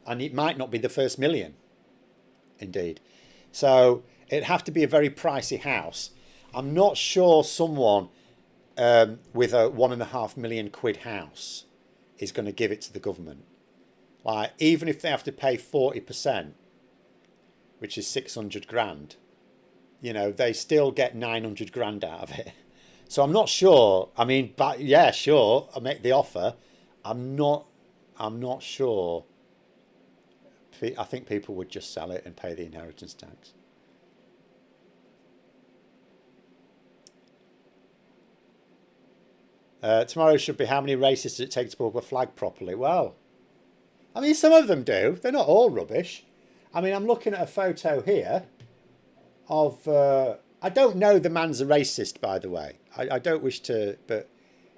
And it might not be the first million, indeed. So it'd have to be a very pricey house. I'm not sure someone with a £1.5 million house is going to give it to the government. Like, even if they have to pay 40%, which is 600 grand, they still get 900 grand out of it. So I'm not sure. I mean, but yeah, sure, I make the offer. I'm not sure. I think people would just sell it and pay the inheritance tax. Tomorrow should be how many races does it take to pull up a flag properly? Well, I mean, some of them do. They're not all rubbish. I mean, I'm looking at a photo here of... I don't know the man's a racist, by the way. I don't wish to... But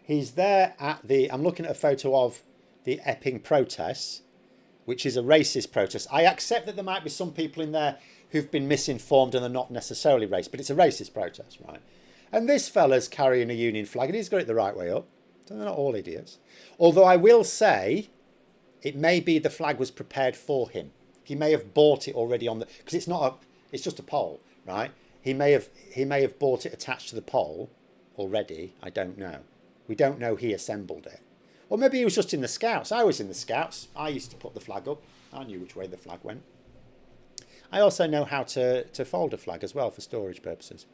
he's there at the... I'm looking at a photo of the Epping protests, which is a racist protest. I accept that there might be some people in there who've been misinformed and are not necessarily racist, but it's a racist protest, right? And this fella's carrying a union flag, and he's got it the right way up. So they're not all idiots. Although I will say, it may be the flag was prepared for him. He may have bought it already on the... Because it's not a... It's just a pole, right? He may have bought it attached to the pole already. I don't know. We don't know he assembled it. Or maybe he was just in the Scouts. I was in the Scouts. I used to put the flag up. I knew which way the flag went. I also know how to fold a flag as well for storage purposes.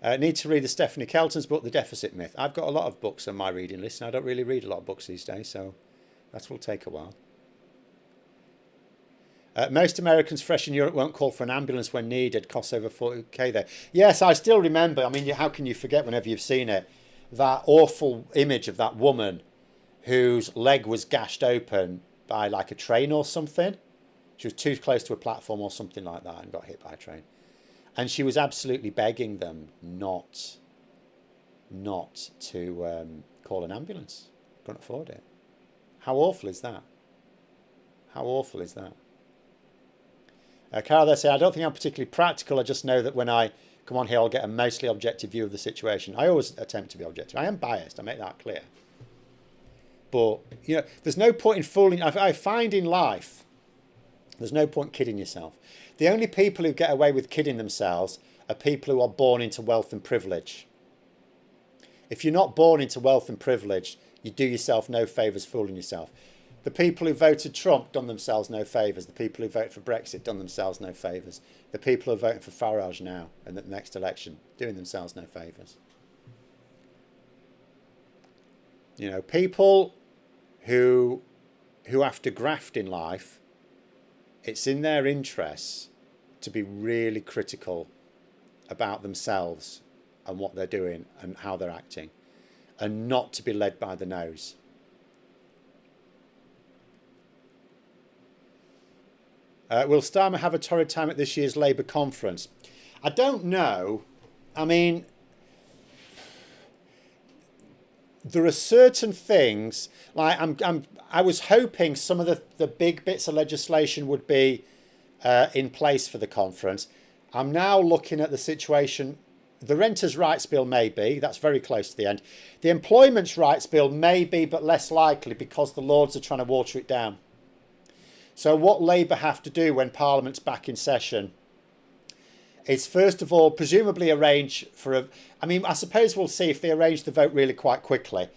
Need to read the Stephanie Kelton's book, The Deficit Myth. I've got a lot of books on my reading list, and I don't really read a lot of books these days, so that will take a while. Most Americans fresh in Europe won't call for an ambulance when needed. Costs over 40k there. Yes, I still remember. I mean, how can you forget whenever you've seen it? That awful image of that woman whose leg was gashed open by like a train or something. She was too close to a platform or something like that and got hit by a train. And she was absolutely begging them not to call an ambulance. Couldn't afford it. How awful is that? How awful is that? Carol, they say, I don't think I'm particularly practical. I just know that when I come on here, I'll get a mostly objective view of the situation. I always attempt to be objective. I am biased. I make that clear. But, there's no point in fooling. I find in life, there's no point kidding yourself. The only people who get away with kidding themselves are people who are born into wealth and privilege. If you're not born into wealth and privilege, you do yourself no favours fooling yourself. The people who voted Trump done themselves no favours. The people who voted for Brexit done themselves no favours. The people who are voting for Farage now in the next election doing themselves no favours. People who have to graft in life, it's in their interests to be really critical about themselves and what they're doing and how they're acting, and not to be led by the nose. Will Starmer have a torrid time at this year's Labour conference? I don't know. I mean, there are certain things, like I was hoping some of the big bits of legislation would be in place for the conference. I'm now looking at the situation. The Renters' Rights Bill may be, that's very close to the end. The Employment's Rights Bill may be, but less likely because the Lords are trying to water it down. So what Labour have to do when Parliament's back in session is, first of all, presumably arrange for a... I mean, I suppose we'll see if they arrange the vote really quite quickly.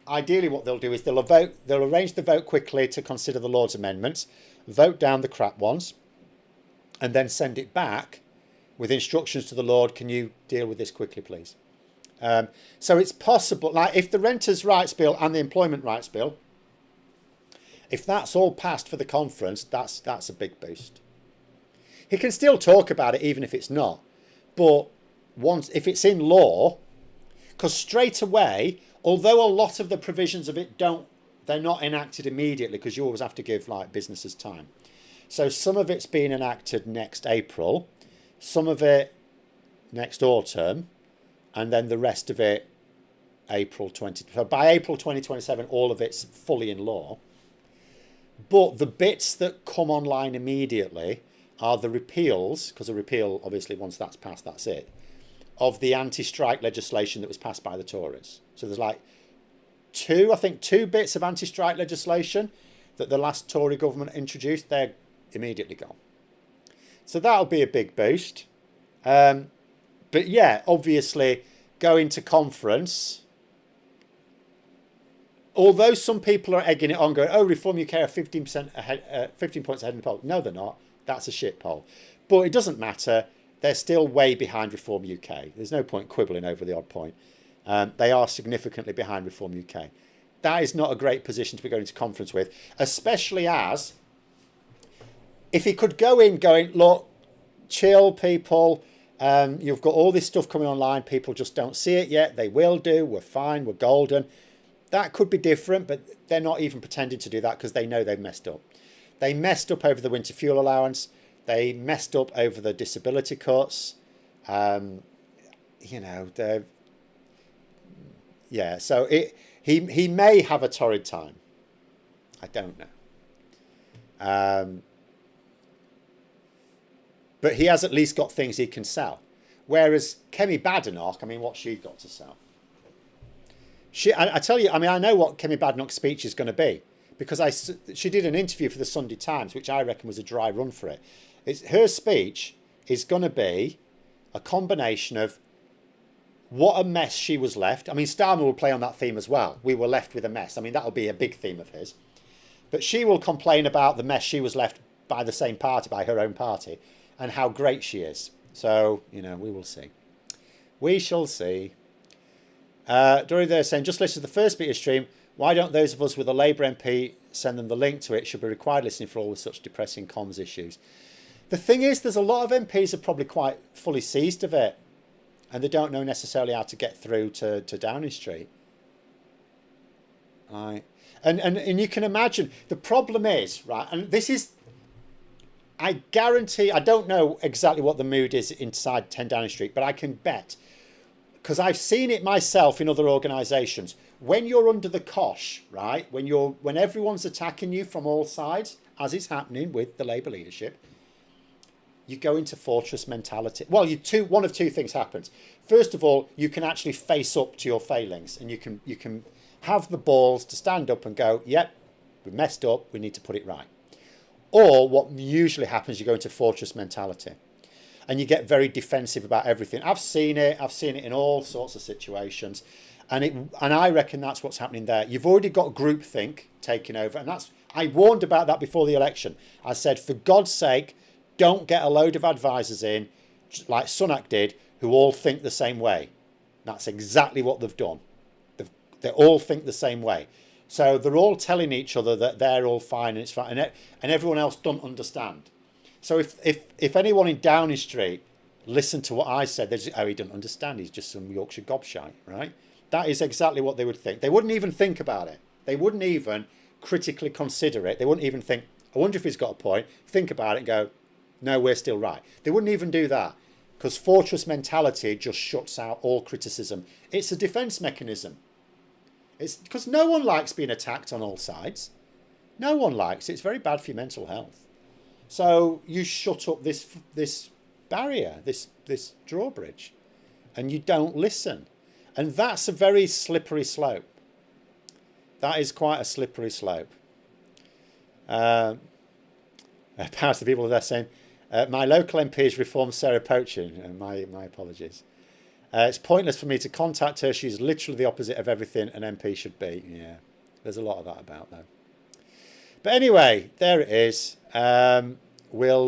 Ideally, what they'll do is they'll arrange the vote quickly to consider the Lords' amendments, vote down the crap ones, and then send it back with instructions to the Lord, can you deal with this quickly, please? So it's possible, like if the Renters' Rights Bill and the Employment Rights Bill, if that's all passed for the conference, that's a big boost. He can still talk about it even if it's not. But if it's in law, because straight away, although a lot of the provisions of it they're not enacted immediately because you always have to give like businesses time. So some of it's being enacted next April, some of it next autumn, and then the rest of it April 20. So by April 2027, all of it's fully in law. But the bits that come online immediately are the repeals, because a repeal, obviously, once that's passed, that's it, of the anti-strike legislation that was passed by the Tories. So there's like two bits of anti-strike legislation that the last Tory government introduced. They're immediately gone. So that'll be a big boost. But yeah, obviously, going to conference... Although some people are egging it on, going, oh, Reform UK are 15% ahead, 15 points ahead in the poll. No, they're not. That's a shit poll. But it doesn't matter. They're still way behind Reform UK. There's no point quibbling over the odd point. They are significantly behind Reform UK. That is not a great position to be going to conference with, especially as if he could go in going, look, chill, people. You've got all this stuff coming online. People just don't see it yet. They will do. We're fine. We're golden. That could be different, but they're not even pretending to do that because they know they've messed up. They messed up over the winter fuel allowance. They messed up over the disability cuts. You know, yeah. So he may have a torrid time. I don't know. But he has at least got things he can sell. Whereas Kemi Badenoch, I mean, what's she got to sell? I tell you, I mean, I know what Kemi Badenoch's speech is going to be because she did an interview for the Sunday Times, which I reckon was a dry run for it. Her speech is going to be a combination of what a mess she was left. I mean, Starmer will play on that theme as well. We were left with a mess. I mean, that'll be a big theme of his. But she will complain about the mess she was left by the same party, by her own party, and how great she is. So, you know, we will see. We shall see. Dory there saying, just listen to the first bit of stream. Why don't those of us with a Labour MP send them the link to it? Should be required listening for all with such depressing comms issues. The thing is, there's a lot of MPs are probably quite fully seized of it, and they don't know necessarily how to get through to Downing Street. Right. And you can imagine the problem is, right, and this is, I guarantee, I don't know exactly what the mood is inside 10 Downing Street, but I can bet, because I've seen it myself in other organisations, when you're under the cosh, right, when everyone's attacking you from all sides, as is happening with the Labour leadership, you go into fortress mentality. Well, one of two things happens. First of all, you can actually face up to your failings, and you can have the balls to stand up and go, yep, we messed up, we need to put it right. Or what usually happens, you go into fortress mentality and you get very defensive about everything. I've seen it in all sorts of situations, and I reckon that's what's happening there. You've already got groupthink taking over, and I warned about that before the election. I said, for God's sake, don't get a load of advisors in, like Sunak did, who all think the same way. That's exactly what they've done. They all think the same way. So they're all telling each other that they're all fine and it's fine, and everyone else don't understand. So if anyone in Downing Street listened to what I said, they'd say, oh, he doesn't understand, he's just some Yorkshire gobshite, right? That is exactly what they would think. They wouldn't even think about it. They wouldn't even critically consider it. They wouldn't even think, I wonder if he's got a point. Think about it and go, no, we're still right. They wouldn't even do that because fortress mentality just shuts out all criticism. It's a defence mechanism. It's because no one likes being attacked on all sides. No one likes it. It's very bad for your mental health. So you shut up this barrier, this drawbridge, and you don't listen. And that's a very slippery slope. That is quite a slippery slope. Apparently the people there saying, my local MP has reformed Sarah Poaching. My apologies. It's pointless for me to contact her. She's literally the opposite of everything an MP should be. Yeah, there's a lot of that about though. But anyway, there it is. We'll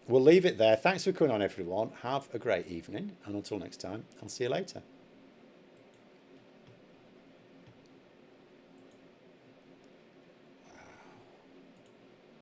leave it there. Thanks for coming on, everyone. Have a great evening. And until next time, I'll see you later.